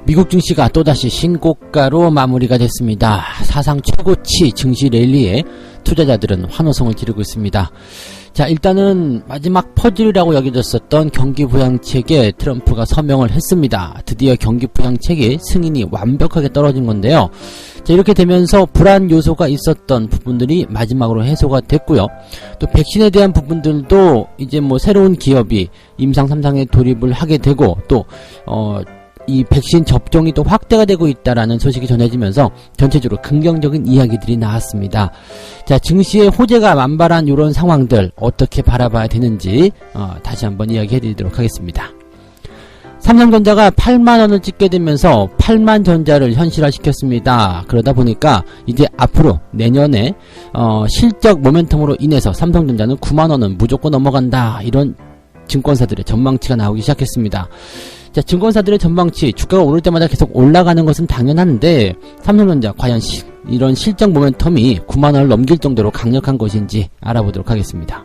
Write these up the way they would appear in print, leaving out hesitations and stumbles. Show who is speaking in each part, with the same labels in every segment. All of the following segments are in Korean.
Speaker 1: 미국 증시가 또다시 신고가로 마무리가 됐습니다. 사상 최고치 증시 랠리에 투자자들은 환호성을 지르고 있습니다. 자, 일단은 마지막 퍼즐이라고 여겨졌었던 경기부양책에 트럼프가 서명을 했습니다. 드디어 경기부양책의 승인이 완벽하게 떨어진 건데요. 자, 이렇게 되면서 불안 요소가 있었던 부분들이 마지막으로 해소가 됐고요. 또 백신에 대한 부분들도 이제 뭐 새로운 기업이 임상 3상에 돌입을 하게 되고 또 이 백신 접종이 또 확대가 되고 있다라는 소식이 전해지면서 전체적으로 긍정적인 이야기들이 나왔습니다. 자, 증시의 호재가 만발한 이런 상황들 어떻게 바라봐야 되는지 다시 한번 이야기해드리도록 하겠습니다. 삼성전자가 8만원을 찍게 되면서 8만전자를 현실화시켰습니다. 그러다 보니까 이제 앞으로 내년에 실적 모멘텀으로 인해서 삼성전자는 9만원은 무조건 넘어간다, 이런 증권사들의 전망치가 나오기 시작했습니다. 자, 증권사들의 전망치, 주가가 오를 때마다 계속 올라가는 것은 당연한데 삼성전자 과연 이런 실적 모멘텀이 9만원을 넘길 정도로 강력한 것인지 알아보도록 하겠습니다.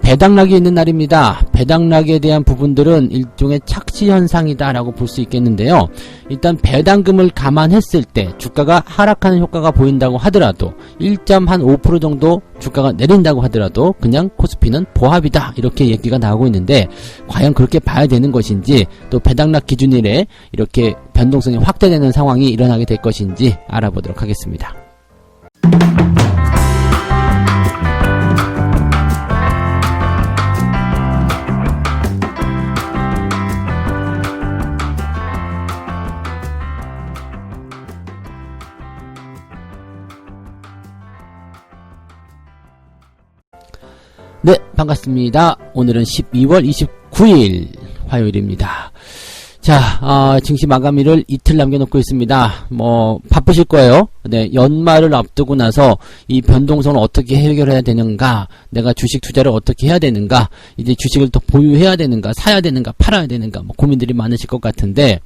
Speaker 1: 배당락이 있는 날입니다. 배당락에 대한 부분들은 일종의 착시 현상이다 라고 볼 수 있겠는데요. 일단 배당금을 감안했을 때 주가가 하락하는 효과가 보인다고 하더라도 1.5% 정도 주가가 내린다고 하더라도 그냥 코스피는 보합이다, 이렇게 얘기가 나오고 있는데 과연 그렇게 봐야 되는 것인지, 또 배당락 기준일에 이렇게 변동성이 확대되는 상황이 일어나게 될 것인지 알아보도록 하겠습니다. 네, 반갑습니다. 오늘은 12월 29일 화요일입니다. 자, 증시 마감일을 이틀 남겨놓고 있습니다. 뭐 바쁘실 거예요. 네, 연말을 앞두고 나서 이 변동성을 어떻게 해결해야 되는가, 내가 주식 투자를 어떻게 해야 되는가, 이제 주식을 더 보유해야 되는가, 사야 되는가, 팔아야 되는가, 뭐 고민들이 많으실 것 같은데,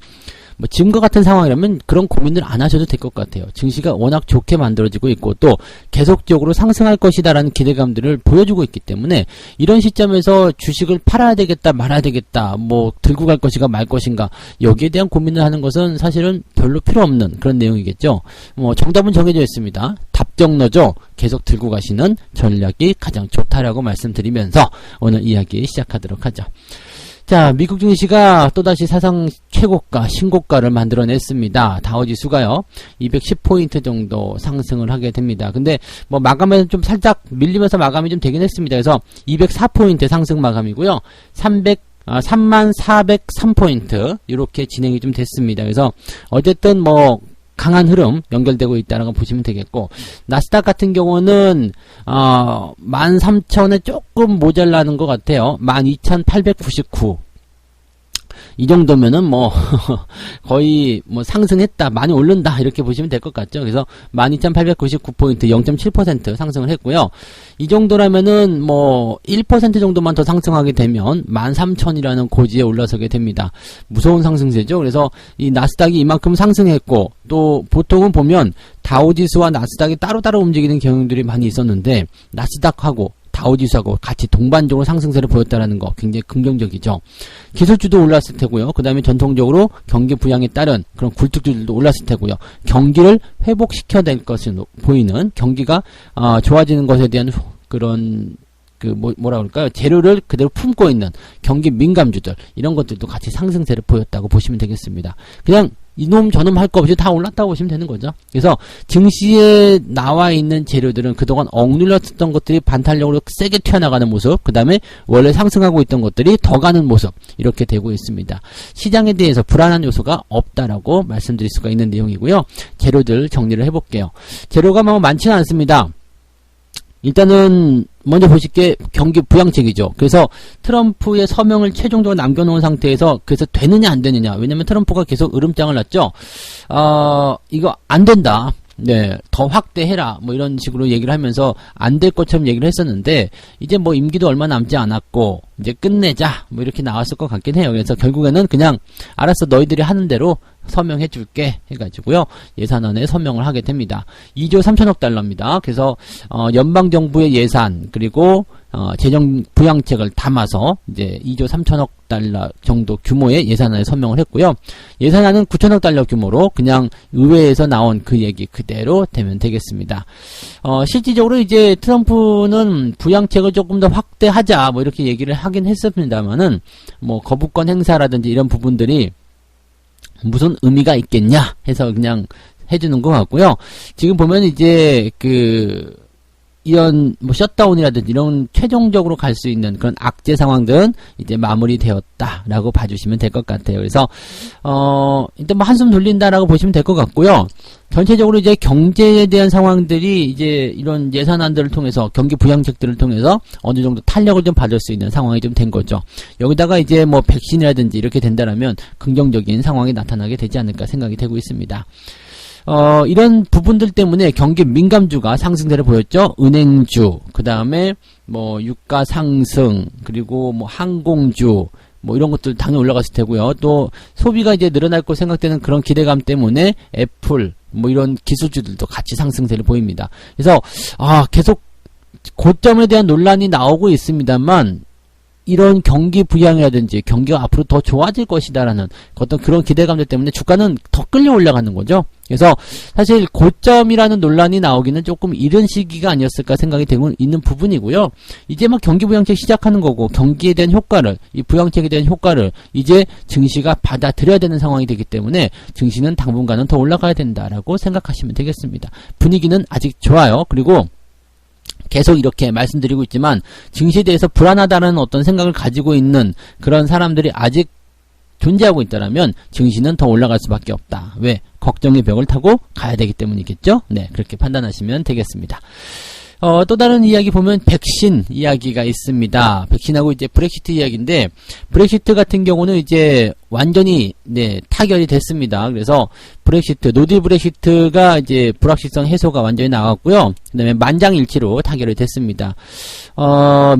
Speaker 1: 뭐 지금과 같은 상황이라면 그런 고민을 안 하셔도 될 것 같아요. 증시가 워낙 좋게 만들어지고 있고 또 계속적으로 상승할 것이다 라는 기대감들을 보여주고 있기 때문에 이런 시점에서 주식을 팔아야 되겠다, 말아야 되겠다, 뭐 들고 갈 것인가 말 것인가, 여기에 대한 고민을 하는 것은 사실은 별로 필요 없는 그런 내용이겠죠. 뭐 정답은 정해져 있습니다. 답정너죠. 계속 들고 가시는 전략이 가장 좋다라고 말씀드리면서 오늘 이야기 시작하도록 하죠. 자, 미국 증시가 또다시 사상 최고가, 신고가를 만들어냈습니다. 다우지수가요, 210포인트 정도 상승을 하게 됩니다. 근데 뭐 마감에는 좀 살짝 밀리면서 마감이 좀 되긴 했습니다. 그래서 204포인트 상승 마감이고요. 3403포인트 이렇게 진행이 좀 됐습니다. 그래서 어쨌든 뭐 강한 흐름 연결되고 있다라고 보시면 되겠고, 나스닥 같은 경우는 13,000에 조금 모자라는 것 같아요. 12,899. 이 정도면은 뭐 거의 뭐 상승했다, 많이 오른다, 이렇게 보시면 될 것 같죠. 그래서 12,899포인트 0.7% 상승을 했고요. 이 정도라면은 뭐 1% 정도만 더 상승하게 되면 13,000이라는 고지에 올라서게 됩니다. 무서운 상승세죠. 그래서 이 나스닥이 이만큼 상승했고, 또 보통은 보면 다우지수와 나스닥이 따로따로 움직이는 경향들이 많이 있었는데 나스닥하고 다우지수하고 같이 동반적으로 상승세를 보였다는 거 굉장히 긍정적이죠. 기술주도 올랐을 테고요. 그 다음에 전통적으로 경기 부양에 따른 그런 굴뚝주들도 올랐을 테고요. 경기를 회복시켜야 될 것으로 보이는, 경기가 좋아지는 것에 대한 그런 뭐라 그럴까요? 재료를 그대로 품고 있는 경기 민감주들, 이런 것들도 같이 상승세를 보였다고 보시면 되겠습니다. 그냥 이놈 저놈 할 거 없이 다 올랐다고 보시면 되는 거죠. 그래서 증시에 나와 있는 재료들은 그동안 억눌렸던 것들이 반탄력으로 세게 튀어나가는 모습, 그 다음에 원래 상승하고 있던 것들이 더 가는 모습, 이렇게 되고 있습니다. 시장에 대해서 불안한 요소가 없다라고 말씀드릴 수가 있는 내용이고요. 재료들 정리를 해볼게요. 재료가 뭐 많지는 않습니다. 일단은 먼저 보실 게 경기 부양책이죠. 그래서 트럼프의 서명을 최종적으로 남겨놓은 상태에서 그래서 되느냐 안 되느냐, 왜냐면 트럼프가 계속 으름장을 놨죠. 이거 안 된다, 네, 더 확대해라, 뭐 이런 식으로 얘기를 하면서 안 될 것처럼 얘기를 했었는데 이제 뭐 임기도 얼마 남지 않았고 이제 끝내자, 뭐 이렇게 나왔을 것 같긴 해요. 그래서 결국에는 그냥 알았어, 너희들이 하는 대로 서명해 줄게 해가지고요, 예산안에 서명을 하게 됩니다. 2조 3천억 달러입니다. 그래서 연방정부의 예산, 그리고 재정 부양책을 담아서 이제 2조 3천억 달러 정도 규모의 예산안을 선명을 했고요. 예산안은 9천억 달러 규모로 그냥 의회에서 나온 그 얘기 그대로 되면 되겠습니다. 실질적으로 이제 트럼프는 부양책을 조금 더 확대하자 뭐 이렇게 얘기를 하긴 했습니다만은 뭐 거부권 행사라든지 이런 부분들이 무슨 의미가 있겠냐 해서 그냥 해주는 것 같고요. 지금 보면 이제 이런 뭐 셧다운이라든지 이런 최종적으로 갈 수 있는 그런 악재 상황들은 이제 마무리되었다라고 봐주시면 될 것 같아요. 그래서 일단 뭐 한숨 돌린다라고 보시면 될 것 같고요. 전체적으로 이제 경제에 대한 상황들이 이제 이런 예산안들을 통해서 경기 부양책들을 통해서 어느 정도 탄력을 좀 받을 수 있는 상황이 좀 된 거죠. 여기다가 이제 뭐 백신이라든지 이렇게 된다라면 긍정적인 상황이 나타나게 되지 않을까 생각이 되고 있습니다. 이런 부분들 때문에 경기 민감주가 상승세를 보였죠. 은행주, 그 다음에 뭐 유가 상승, 그리고 뭐 항공주, 뭐 이런 것들 당연히 올라갔을 테고요. 또 소비가 이제 늘어날 거 생각되는 그런 기대감 때문에 애플, 뭐 이런 기술주들도 같이 상승세를 보입니다. 그래서 계속 고점에 대한 논란이 나오고 있습니다만 이런 경기 부양이라든지 경기가 앞으로 더 좋아질 것이다라는 어떤 그런 기대감들 때문에 주가는 더 끌려 올라가는 거죠. 그래서 사실 고점이라는 논란이 나오기는 조금 이른 시기가 아니었을까 생각이 되고 있는 부분이고요. 이제 막 경기 부양책 시작하는 거고 경기에 대한 효과를, 이 부양책에 대한 효과를 이제 증시가 받아들여야 되는 상황이 되기 때문에 증시는 당분간은 더 올라가야 된다라고 생각하시면 되겠습니다. 분위기는 아직 좋아요. 그리고 계속 이렇게 말씀드리고 있지만 증시에 대해서 불안하다는 어떤 생각을 가지고 있는 그런 사람들이 아직 존재하고 있다라면 증시는 더 올라갈 수밖에 없다. 왜? 걱정의 벽을 타고 가야 되기 때문이겠죠? 네, 그렇게 판단하시면 되겠습니다. 또 다른 이야기 보면 백신 이야기가 있습니다. 백신하고 이제 브렉시트 이야기인데, 브렉시트 같은 경우는 이제 완전히 타결이 됐습니다. 그래서 브렉시트, 노딜 브렉시트가 이제 불확실성 해소가 완전히 나왔고요. 그 다음에 만장일치로 타결이 됐습니다.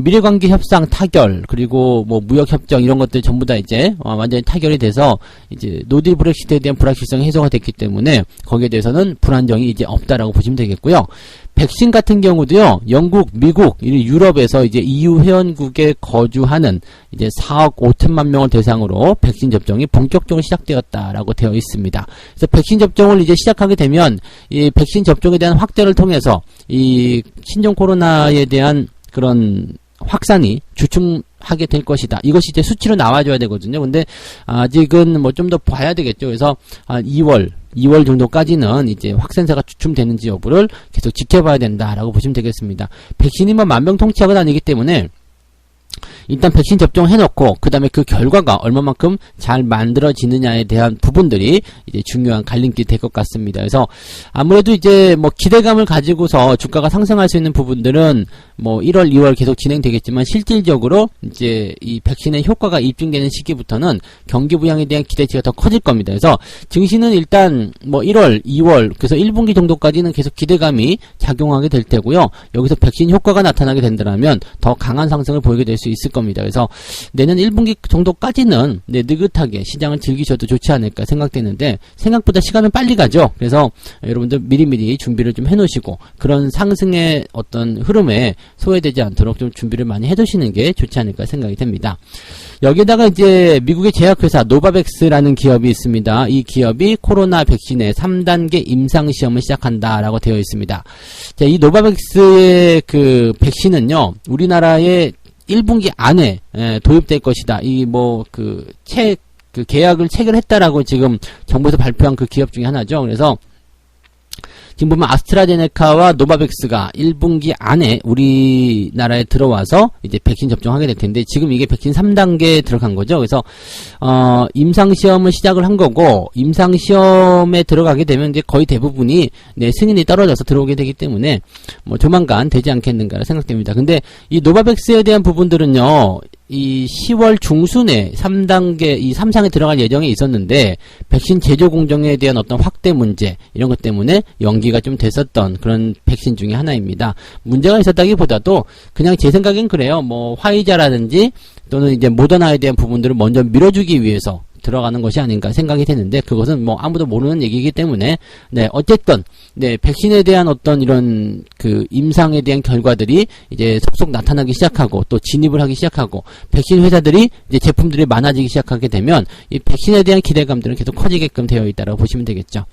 Speaker 1: 미래관계 협상 타결, 그리고 뭐 무역협정 이런 것들 전부 다 이제 완전히 타결이 돼서 이제 노딜 브렉시트에 대한 불확실성 해소가 됐기 때문에 거기에 대해서는 불안정이 이제 없다라고 보시면 되겠고요. 백신 같은 경우도요, 영국, 미국, 유럽에서 이제 EU 회원국에 거주하는 이제 4억 5천만 명을 대상으로 백신 접종이 본격적으로 시작되었다라고 되어 있습니다. 그래서 백신 접종을 이제 시작하게 되면 이 백신 접종에 대한 확대를 통해서 이 신종 코로나에 대한 그런 확산이 주춤하게 될 것이다. 이것이 이제 수치로 나와줘야 되거든요. 근데 아직은 뭐 좀 더 봐야 되겠죠. 그래서 2월 정도까지는 이제 확산세가 주춤되는지 여부를 계속 지켜봐야 된다라고 보시면 되겠습니다. 백신이 뭐 만병통치약은 아니기 때문에 일단 백신 접종해놓고 그 다음에 그 결과가 얼마만큼 잘 만들어지느냐에 대한 부분들이 이제 중요한 갈림길이 될 것 같습니다. 그래서 아무래도 이제 뭐 기대감을 가지고서 주가가 상승할 수 있는 부분들은 뭐 1월, 2월 계속 진행되겠지만 실질적으로 이제 이 백신의 효과가 입증되는 시기부터는 경기 부양에 대한 기대치가 더 커질 겁니다. 그래서 증시는 일단 뭐 1월, 2월 그래서 1분기 정도까지는 계속 기대감이 작용하게 될 테고요. 여기서 백신 효과가 나타나게 된다면 더 강한 상승을 보이게 될 수 있을 겁니다. 그래서 내년 1분기 정도까지는 느긋하게 시장을 즐기셔도 좋지 않을까 생각되는데 생각보다 시간은 빨리 가죠. 그래서 여러분들 미리미리 준비를 좀 해놓으시고 그런 상승의 어떤 흐름에 소외되지 않도록 좀 준비를 많이 해두시는 게 좋지 않을까 생각이 됩니다. 여기에다가 이제 미국의 제약회사 노바백스라는 기업이 있습니다. 이 기업이 코로나 백신의 3단계 임상시험을 시작한다라고 되어 있습니다. 자, 이 노바백스의 그 백신은요, 우리나라의 1분기 안에 도입될 것이다. 이 뭐 그 계약을 체결했다라고 지금 정부에서 발표한 그 기업 중에 하나죠. 그래서 지금 보면 아스트라제네카와 노바백스가 1분기 안에 우리나라에 들어와서 이제 백신 접종하게 될 텐데 지금 이게 백신 3단계에 들어간 거죠. 그래서 임상시험을 시작을 한 거고 임상시험에 들어가게 되면 이제 거의 대부분이 승인이 떨어져서 들어오게 되기 때문에 뭐 조만간 되지 않겠는가 생각됩니다. 근데 이 노바백스에 대한 부분들은요, 이 10월 중순에 3단계, 이 3상에 들어갈 예정에 있었는데, 백신 제조 공정에 대한 어떤 확대 문제, 이런 것 때문에 연기가 좀 됐었던 그런 백신 중에 하나입니다. 문제가 있었다기보다도, 그냥 제 생각엔 그래요. 뭐, 화이자라든지, 또는 이제 모더나에 대한 부분들을 먼저 밀어주기 위해서 들어가는 것이 아닌가 생각이 되는데, 그것은 뭐 아무도 모르는 얘기이기 때문에, 네, 어쨌든, 네, 백신에 대한 어떤 이런 그 임상에 대한 결과들이 이제 속속 나타나기 시작하고, 또 진입을 하기 시작하고, 백신 회사들이 이제 제품들이 많아지기 시작하게 되면, 이 백신에 대한 기대감들은 계속 커지게끔 되어 있다고 보시면 되겠죠.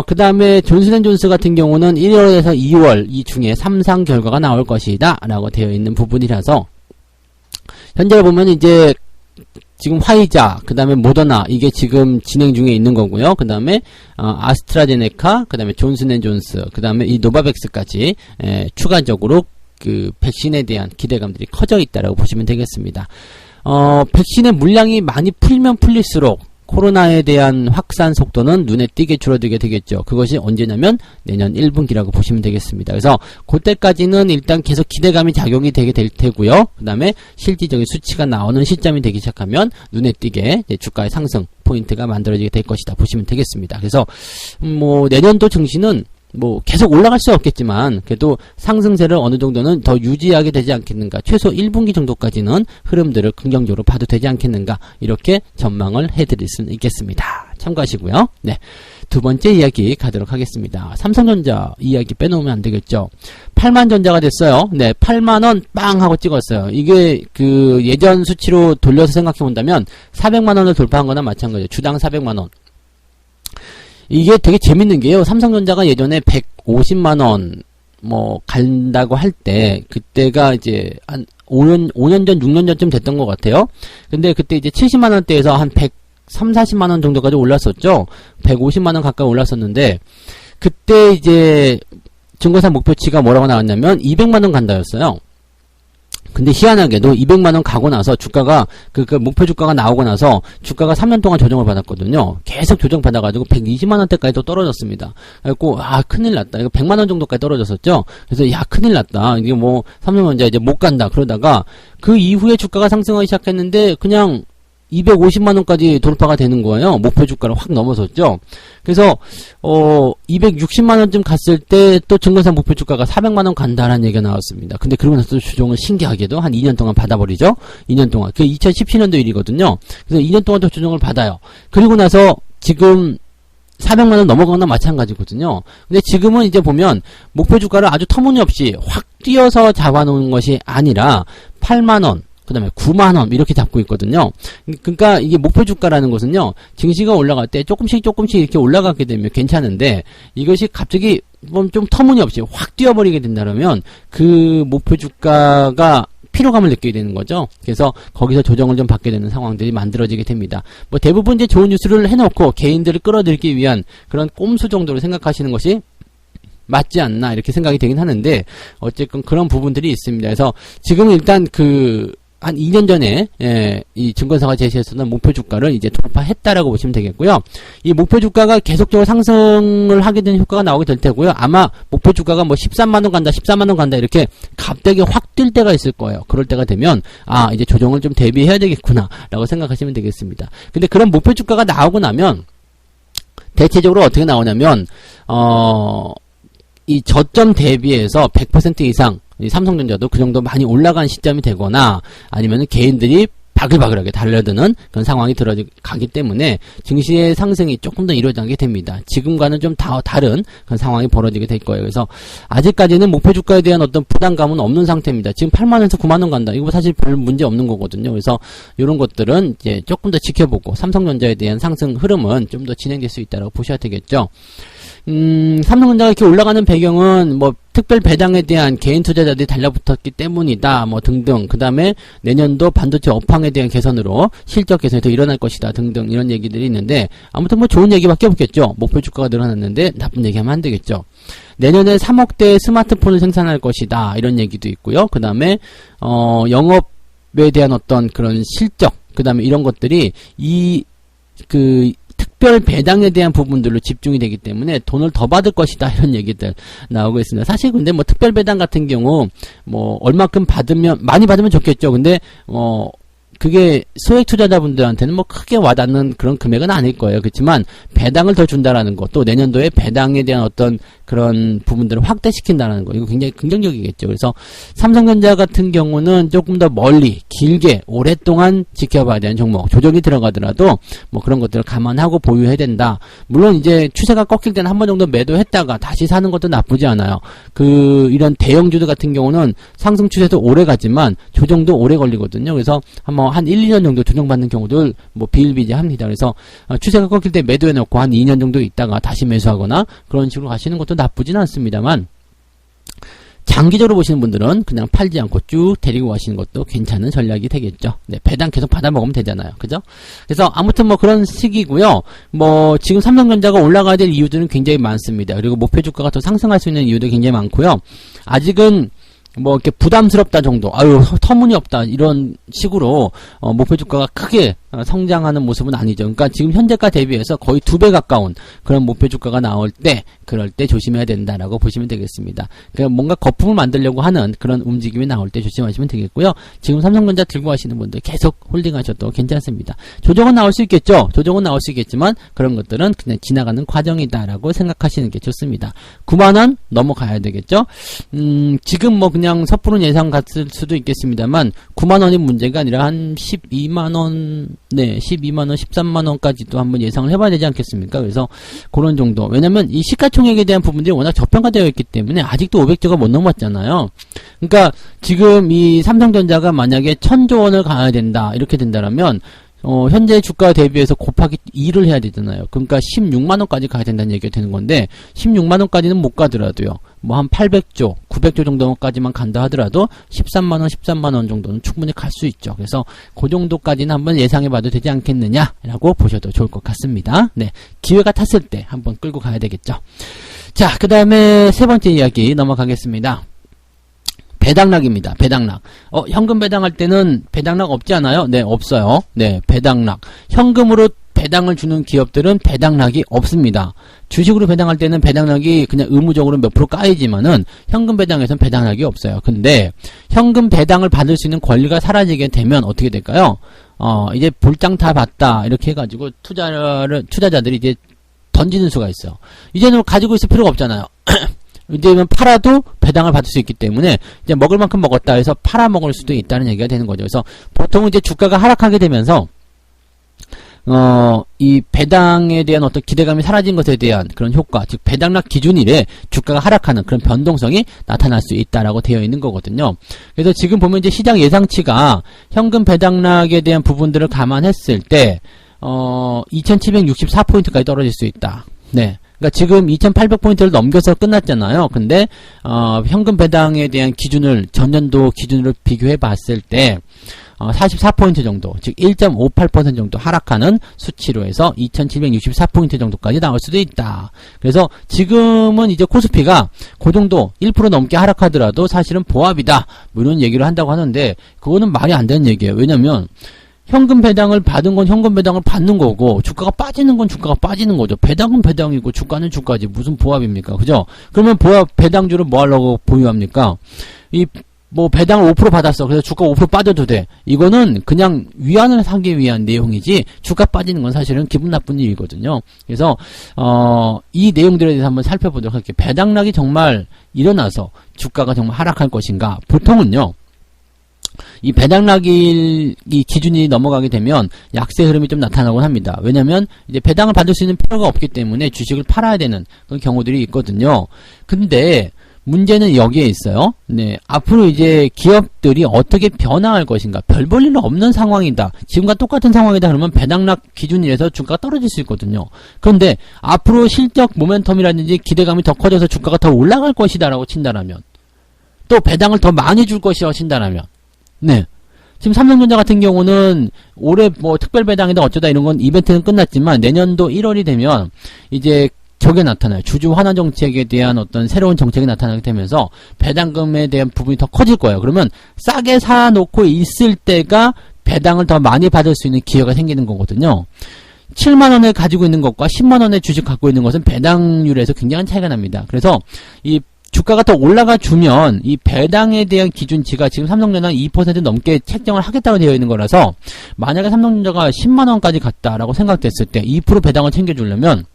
Speaker 1: 그 다음에 존슨앤존스 같은 경우는 1월에서 2월 이 중에 3상 결과가 나올 것이다 라고 되어 있는 부분이라서, 현재 보면 이제 지금 화이자, 그 다음에 모더나, 이게 지금 진행 중에 있는 거고요. 그 다음에 아스트라제네카, 그 다음에 존슨앤존스, 그 다음에 이 노바백스까지 추가적으로 그 백신에 대한 기대감들이 커져 있다라고 보시면 되겠습니다. 백신의 물량이 많이 풀면 풀릴수록 코로나에 대한 확산 속도는 눈에 띄게 줄어들게 되겠죠. 그것이 언제냐면 내년 1분기라고 보시면 되겠습니다. 그래서 그때까지는 일단 계속 기대감이 작용이 되게 될 테고요. 그 다음에 실질적인 수치가 나오는 시점이 되기 시작하면 눈에 띄게 이제 주가의 상승 포인트가 만들어지게 될 것이다 보시면 되겠습니다. 그래서 뭐 내년도 증시는 뭐 계속 올라갈 수 없겠지만 그래도 상승세를 어느 정도는 더 유지하게 되지 않겠는가, 최소 1분기 정도까지는 흐름들을 긍정적으로 봐도 되지 않겠는가, 이렇게 전망을 해드릴 수는 있겠습니다. 참고하시고요. 네, 두 번째 이야기 가도록 하겠습니다. 삼성전자 이야기 빼놓으면 안 되겠죠. 8만 전자가 됐어요. 네, 8만원 빵 하고 찍었어요. 이게 그 예전 수치로 돌려서 생각해 본다면 400만원을 돌파한 거나 마찬가지예요. 주당 400만원. 이게 되게 재밌는 게요. 삼성전자가 예전에 150만원 뭐 간다고 할 때, 그때가 이제 한 5년 전, 6년 전쯤 됐던 것 같아요. 근데 그때 이제 70만원대에서 한 130, 40만원 정도까지 올랐었죠. 150만원 가까이 올랐었는데, 그때 이제 증거사 목표치가 뭐라고 나왔냐면 200만원 간다였어요. 근데 희한하게도 200만원 가고 나서 주가가 그 목표 주가가 나오고 나서 주가가 3년 동안 조정을 받았거든요. 계속 조정 받아가지고 120만원대까지 또 떨어졌습니다. 그래갖고 큰일 났다. 이거 100만원 정도까지 떨어졌었죠. 그래서 큰일 났다. 이게 뭐 삼성전자 이제 못 간다. 그러다가 그 이후에 주가가 상승하기 시작했는데 그냥 250만원까지 돌파가 되는 거예요. 목표 주가를 확 넘어섰죠. 그래서 260만원쯤 갔을 때 또 증권사 목표 주가가 400만원 간다라는 얘기가 나왔습니다. 근데 그러고 나서 주종을 신기하게도 한 2년 동안 받아버리죠. 2년 동안. 그게 2017년도 일이거든요. 그래서 2년 동안 또 주종을 받아요. 그리고 나서 지금 400만원 넘어가거나 마찬가지거든요. 근데 지금은 이제 보면 목표 주가를 아주 터무니없이 확 뛰어서 잡아놓은 것이 아니라 8만원, 그 다음에 9만원 이렇게 잡고 있거든요. 그러니까 이게 목표 주가라는 것은요, 증시가 올라갈 때 조금씩 이렇게 올라가게 되면 괜찮은데, 이것이 갑자기 좀 터무니없이 확 뛰어버리게 된다면 그 목표 주가가 피로감을 느끼게 되는 거죠. 그래서 거기서 조정을 좀 받게 되는 상황들이 만들어지게 됩니다. 뭐 대부분 이제 좋은 뉴스를 해놓고 개인들을 끌어들이기 위한 그런 꼼수 정도로 생각하시는 것이 맞지 않나, 이렇게 생각이 되긴 하는데, 어쨌든 그런 부분들이 있습니다. 그래서 지금 일단 한 2년 전에 이 증권사가 제시했었던 목표 주가를 이제 돌파했다라고 보시면 되겠고요. 이 목표 주가가 계속적으로 상승을 하게 되는 효과가 나오게 될 테고요. 아마 목표 주가가 뭐 13만원 간다, 14만원 간다 이렇게 갑자기 확 뛸 때가 있을 거예요. 그럴 때가 되면 이제 조정을 좀 대비해야 되겠구나 라고 생각하시면 되겠습니다. 근데 그런 목표 주가가 나오고 나면 대체적으로 어떻게 나오냐면 이 저점 대비해서 100% 이상, 이 삼성전자도 그 정도 많이 올라간 시점이 되거나 아니면 개인들이 바글바글하게 달려드는 그런 상황이 들어가기 때문에 증시의 상승이 조금 더 이루어지게 됩니다. 지금과는 좀 다른 그런 상황이 벌어지게 될 거예요. 그래서 아직까지는 목표 주가에 대한 어떤 부담감은 없는 상태입니다. 지금 8만원에서 9만원 간다. 이거 사실 별 문제 없는 거거든요. 그래서 이런 것들은 이제 조금 더 지켜보고 삼성전자에 대한 상승 흐름은 좀 더 진행될 수 있다고 보셔야 되겠죠. 삼성전자가 이렇게 올라가는 배경은 뭐 특별 배당에 대한 개인 투자자들이 달라붙었기 때문이다, 뭐 등등. 그 다음에 내년도 반도체 업황에 대한 개선으로 실적 개선이 더 일어날 것이다 등등 이런 얘기들이 있는데, 아무튼 뭐 좋은 얘기밖에 없겠죠. 목표 주가가 늘어났는데 나쁜 얘기하면 안 되겠죠. 내년에 3억대 스마트폰을 생산할 것이다 이런 얘기도 있고요. 그 다음에 영업에 대한 어떤 그런 실적, 그 다음에 이런 것들이 특별 배당에 대한 부분들로 집중이 되기 때문에 돈을 더 받을 것이다 이런 얘기들 나오고 있습니다. 사실 근데 뭐 특별 배당 같은 경우 뭐 얼마큼 받으면, 많이 받으면 좋겠죠. 근데 그게 소액 투자자분들한테는 뭐 크게 와닿는 그런 금액은 아닐 거예요. 그렇지만 배당을 더 준다라는 것, 또 내년도에 배당에 대한 어떤 그런 부분들을 확대시킨다는 거, 이거 굉장히 긍정적이겠죠. 그래서 삼성전자 같은 경우는 조금 더 멀리, 길게, 오랫동안 지켜봐야 되는 종목, 조정이 들어가더라도 뭐 그런 것들을 감안하고 보유해야 된다. 물론 이제 추세가 꺾일 때는 한 번 정도 매도했다가 다시 사는 것도 나쁘지 않아요. 이런 대형주들 같은 경우는 상승 추세도 오래 가지만 조정도 오래 걸리거든요. 그래서 한 1, 2년 정도 조정받는 경우들 뭐 비일비재합니다. 그래서 추세가 꺾일 때 매도해놓고 한 2년 정도 있다가 다시 매수하거나 그런 식으로 가시는 것도 나쁘진 않습니다만, 장기적으로 보시는 분들은 그냥 팔지 않고 쭉 데리고 가시는 것도 괜찮은 전략이 되겠죠. 네, 배당 계속 받아 먹으면 되잖아요. 그죠? 그래서 아무튼 뭐 그런 시기고요. 뭐 지금 삼성전자가 올라가야 될 이유들은 굉장히 많습니다. 그리고 목표 주가가 더 상승할 수 있는 이유도 굉장히 많고요. 아직은 뭐 이렇게 부담스럽다 정도, 아유 터무니없다 이런 식으로 목표 주가가 크게 성장하는 모습은 아니죠. 그러니까 지금 현재가 대비해서 거의 2배 가까운 그런 목표 주가가 나올 때, 그럴 때 조심해야 된다라고 보시면 되겠습니다. 그러니까 뭔가 거품을 만들려고 하는 그런 움직임이 나올 때 조심하시면 되겠고요. 지금 삼성전자 들고 가시는 분들 계속 홀딩하셔도 괜찮습니다. 조정은 나올 수 있겠죠. 조정은 나올 수 있겠지만 그런 것들은 그냥 지나가는 과정이다라고 생각하시는 게 좋습니다. 9만원 넘어가야 되겠죠. 지금 뭐 그냥 섣부른 예상 같을 수도 있겠습니다만 9만원이 문제가 아니라 한 12만원, 네, 12만원, 13만원까지도 한번 예상을 해봐야 되지 않겠습니까? 그래서 그런 정도. 왜냐면 이 시가총액에 대한 부분들이 워낙 저평가되어 있기 때문에 아직도 500조가 못 넘었잖아요. 그러니까 지금 이 삼성전자가 만약에 1000조 원을 가야 된다, 이렇게 된다면 현재 주가 대비해서 곱하기 2를 해야 되잖아요. 그러니까 16만원까지 가야 된다는 얘기가 되는 건데, 16만원까지는 못 가더라도요, 뭐 한 800조, 900조 정도까지만 간다 하더라도 13만원, 13만원 정도는 충분히 갈 수 있죠. 그래서 그 정도까지는 한번 예상해 봐도 되지 않겠느냐라고 보셔도 좋을 것 같습니다. 네, 기회가 탔을 때 한번 끌고 가야 되겠죠. 자, 그 다음에 세 번째 이야기 넘어가겠습니다. 배당락입니다. 배당락. 현금 배당할 때는 배당락 없지 않아요? 네, 없어요. 네, 배당락. 현금으로 배당을 주는 기업들은 배당락이 없습니다. 주식으로 배당할 때는 배당락이 그냥 의무적으로 몇 프로 까이지만은 현금 배당에서는 배당락이 없어요. 근데 현금 배당을 받을 수 있는 권리가 사라지게 되면 어떻게 될까요? 이제 볼장 다 봤다, 이렇게 해가지고 투자자들이 이제 던지는 수가 있어요. 이제는 가지고 있을 필요가 없잖아요. 이제는 팔아도 배당을 받을 수 있기 때문에 이제 먹을 만큼 먹었다 해서 팔아 먹을 수도 있다는 얘기가 되는 거죠. 그래서 보통은 이제 주가가 하락하게 되면서 이 배당에 대한 어떤 기대감이 사라진 것에 대한 그런 효과, 즉 배당락 기준일에 주가가 하락하는 그런 변동성이 나타날 수 있다라고 되어 있는 거거든요. 그래서 지금 보면 이제 시장 예상치가 현금 배당락에 대한 부분들을 감안했을 때 2764포인트까지 떨어질 수 있다. 네. 그러니까 지금 2800포인트를 넘겨서 끝났잖아요. 근데 현금 배당에 대한 기준을 전년도 기준으로 비교해 봤을 때 44포인트 정도, 즉 1.58% 정도 하락하는 수치로 해서 2764포인트 정도까지 나올 수도 있다. 그래서 지금은 이제 코스피가 그 정도 1% 넘게 하락하더라도 사실은 보합이다, 뭐 이런 얘기를 한다고 하는데 그거는 말이 안 되는 얘기예요. 왜냐면 현금 배당을 받은 건 현금 배당을 받는 거고, 주가가 빠지는 건 주가가 빠지는 거죠. 배당은 배당이고 주가는 주가지, 무슨 보합입니까? 그죠? 그러면 배당주를 뭐 하려고 보유합니까? 뭐 배당을 5% 받았어. 그래서 주가 5% 빠져도 돼. 이거는 그냥 위안을 사기 위한 내용이지, 주가 빠지는 건 사실은 기분 나쁜 일이거든요. 그래서 이 내용들에 대해서 한번 살펴보도록 할게요. 배당락이 정말 일어나서 주가가 정말 하락할 것인가? 보통은요, 이 배당락이 기준이 넘어가게 되면 약세 흐름이 좀 나타나곤 합니다. 왜냐면 이제 배당을 받을 수 있는 필요가 없기 때문에 주식을 팔아야 되는 그런 경우들이 있거든요. 근데 문제는 여기에 있어요. 네, 앞으로 이제 기업들이 어떻게 변화할 것인가. 별 볼 일 없는 상황이다, 지금과 똑같은 상황이다 그러면 배당락 기준이라서 주가가 떨어질 수 있거든요. 그런데 앞으로 실적 모멘텀이라든지 기대감이 더 커져서 주가가 더 올라갈 것이다 라고 친다라면, 또 배당을 더 많이 줄 것이라고 친다라면, 네, 지금 삼성전자 같은 경우는 올해 뭐 특별 배당이다 어쩌다 이런 건 이벤트는 끝났지만 내년도 1월이 되면 이제 저게 나타나요. 주주 환원 정책에 대한 어떤 새로운 정책이 나타나게 되면서 배당금에 대한 부분이 더 커질 거예요. 그러면 싸게 사놓고 있을 때가 배당을 더 많이 받을 수 있는 기회가 생기는 거거든요. 7만원을 가지고 있는 것과 10만원의 주식 갖고 있는 것은 배당률에서 굉장한 차이가 납니다. 그래서 이 주가가 더 올라가 주면 이 배당에 대한 기준치가 지금 삼성전자는 2% 넘게 책정을 하겠다고 되어 있는 거라서 만약에 삼성전자가 10만원까지 갔다라고 생각됐을 때 2% 배당을 챙겨주려면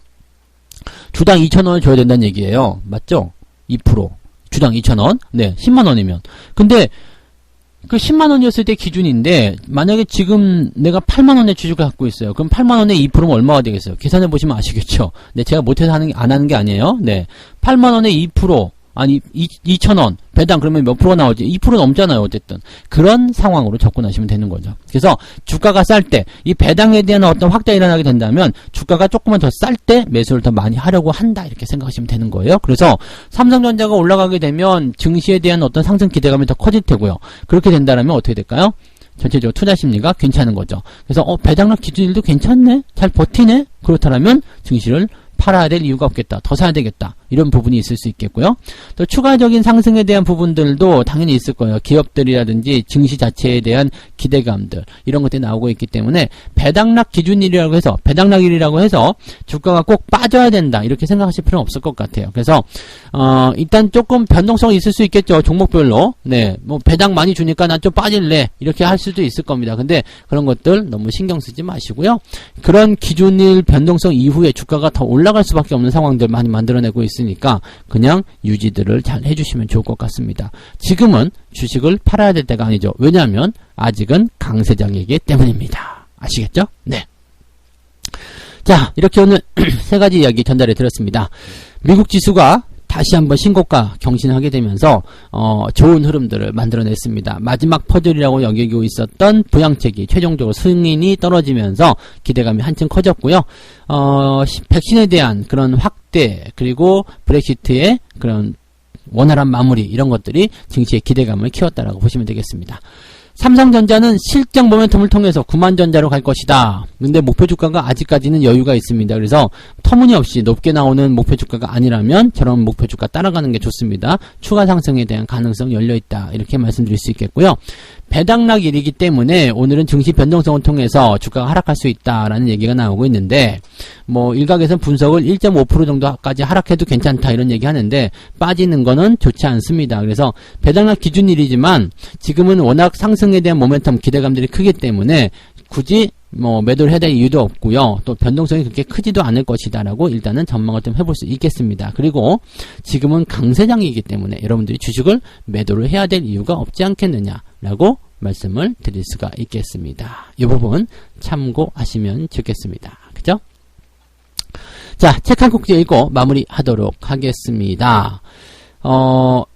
Speaker 1: 주당 2,000원을 줘야 된다는 얘기예요. 맞죠? 2% 주당 2,000원. 네, 10만원이면. 근데 그 10만원이었을 때 기준인데 만약에 지금 내가 8만원의 주식을 갖고 있어요. 그럼 8만원에 2%면 얼마가 되겠어요? 계산해 보시면 아시겠죠? 네, 제가 못해서 안 하는 게 아니에요. 네, 8만원에 2%, 아니 2,000원 배당 그러면 몇 프로 나오지? 2% 넘잖아요. 어쨌든 그런 상황으로 접근하시면 되는 거죠. 그래서 주가가 쌀 때 이 배당에 대한 어떤 확대가 일어나게 된다면 주가가 조금만 더 쌀 때 매수를 더 많이 하려고 한다 이렇게 생각하시면 되는 거예요. 그래서 삼성전자가 올라가게 되면 증시에 대한 어떤 상승 기대감이 더 커질 테고요. 그렇게 된다면 어떻게 될까요? 전체적으로 투자 심리가 괜찮은 거죠. 그래서 배당락 기준일도 괜찮네? 잘 버티네? 그렇다면 증시를 팔아야 될 이유가 없겠다. 더 사야 되겠다. 이런 부분이 있을 수 있겠고요. 또 추가적인 상승에 대한 부분들도 당연히 있을 거예요. 기업들이라든지 증시 자체에 대한 기대감들 이런 것들이 나오고 있기 때문에 배당락 기준일이라고 해서 배당락일이라고 해서 주가가 꼭 빠져야 된다. 이렇게 생각하실 필요는 없을 것 같아요. 그래서 일단 조금 변동성이 있을 수 있겠죠. 종목별로. 네, 뭐 배당 많이 주니까 난 좀 빠질래. 이렇게 할 수도 있을 겁니다. 근데 그런 것들 너무 신경 쓰지 마시고요. 그런 기준일 변동성 이후에 주가가 더 올라갈 수밖에 없는 상황들 많이 만들어내고 있으니까 그냥 유지들을 잘 해주시면 좋을 것 같습니다. 지금은 주식을 팔아야 될 때가 아니죠. 왜냐하면 아직은 강세장이기 때문입니다. 아시겠죠? 네. 자, 이렇게 오늘 세 가지 이야기 전달해 드렸습니다. 미국 지수가 다시 한번 신고가 경신하게 되면서 좋은 흐름들을 만들어냈습니다. 마지막 퍼즐이라고 여기고 있었던 부양책이 최종적으로 승인이 떨어지면서 기대감이 한층 커졌고요. 백신에 대한 그런 확대 그리고 브렉시트의 그런 원활한 마무리 이런 것들이 증시의 기대감을 키웠다라고 보시면 되겠습니다. 삼성전자는 실적 모멘텀을 통해서 9만전자로 갈 것이다. 근데 목표 주가가 아직까지는 여유가 있습니다. 그래서 터무니없이 높게 나오는 목표 주가가 아니라면 저런 목표 주가 따라가는 게 좋습니다. 추가 상승에 대한 가능성 열려있다. 이렇게 말씀드릴 수 있겠고요. 배당락일이기 때문에 오늘은 증시 변동성을 통해서 주가가 하락할 수 있다라는 얘기가 나오고 있는데 뭐 일각에서는 분석을 1.5% 정도까지 하락해도 괜찮다 이런 얘기 하는데 빠지는 거는 좋지 않습니다. 그래서 배당락 기준일이지만 지금은 워낙 상승에 대한 모멘텀 기대감들이 크기 때문에 굳이 뭐 매도를 해야 될 이유도 없고요. 또 변동성이 그렇게 크지도 않을 것이다 라고 일단은 전망을 좀 해볼 수 있겠습니다. 그리고 지금은 강세장이기 때문에 여러분들이 주식을 매도를 해야 될 이유가 없지 않겠느냐 라고 말씀을 드릴 수가 있겠습니다. 이 부분 참고하시면 좋겠습니다. 그죠? 자, 책 한 꼭지 읽고 마무리하도록 하겠습니다.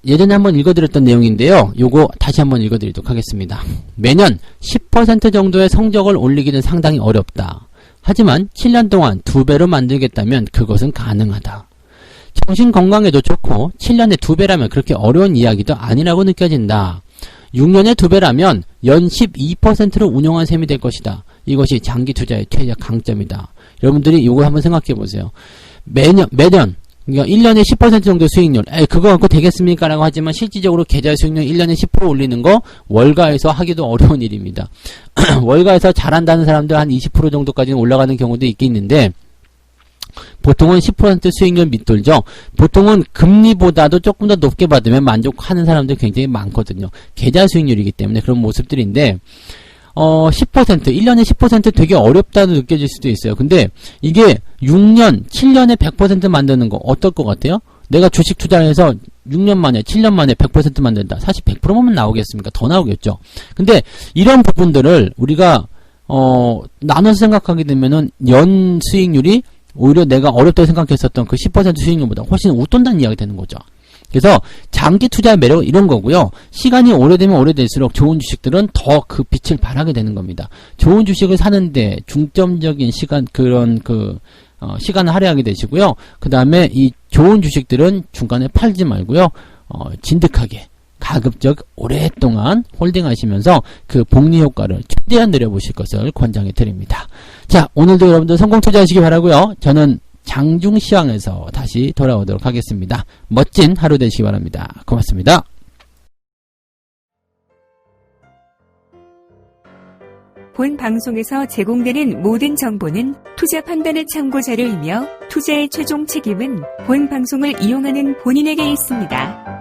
Speaker 1: 예전에 한번 읽어드렸던 내용인데요. 요거 다시 한번 읽어드리도록 하겠습니다. 매년 10% 정도의 성적을 올리기는 상당히 어렵다. 하지만 7년 동안 2배로 만들겠다면 그것은 가능하다. 정신건강에도 좋고 7년에 2배라면 그렇게 어려운 이야기도 아니라고 느껴진다. 6년에 2배라면 연 12%로 운용한 셈이 될 것이다. 이것이 장기 투자의 최적 강점이다. 여러분들이 이거 한번 생각해 보세요. 매년 그러니까 1년에 10% 정도 수익률 그거 갖고 되겠습니까? 라고 하지만 실질적으로 계좌 수익률 1년에 10% 올리는 거 월가에서 하기도 어려운 일입니다. 월가에서 잘한다는 사람들 한 20% 정도까지는 올라가는 경우도 있겠는데 보통은 10% 수익률 밑돌죠. 보통은 금리보다도 조금 더 높게 받으면 만족하는 사람들이 굉장히 많거든요. 계좌 수익률이기 때문에 그런 모습들인데 10%, 1년에 10% 되게 어렵다고 느껴질 수도 있어요. 근데 이게 6년, 7년에 100% 만드는 거 어떨 것 같아요? 내가 주식 투자를 해서 6년 만에, 7년 만에 100% 만든다. 사실 100%만 나오겠습니까? 더 나오겠죠. 근데 이런 부분들을 우리가 나눠서 생각하게 되면은 연 수익률이 오히려 내가 어렵다고 생각했었던 그 10% 수익률보다 훨씬 웃돈다는 이야기 되는 거죠. 그래서 장기 투자의 매력은 이런 거고요. 시간이 오래되면 오래될수록 좋은 주식들은 더 그 빛을 발하게 되는 겁니다. 좋은 주식을 사는데 중점적인 시간 시간을 할애하게 되시고요. 그 다음에 이 좋은 주식들은 중간에 팔지 말고요. 진득하게 가급적 오랫동안 홀딩하시면서 그 복리 효과를 최대한 누려보실 것을 권장해 드립니다. 자, 오늘도 여러분들 성공 투자하시기 바라고요. 저는 장중시황에서 다시 돌아오도록 하겠습니다. 멋진 하루 되시기 바랍니다. 고맙습니다.
Speaker 2: 본 방송에서 제공되는 모든 정보는 투자 판단의 참고 자료이며 투자의 최종 책임은 본 방송을 이용하는 본인에게 있습니다.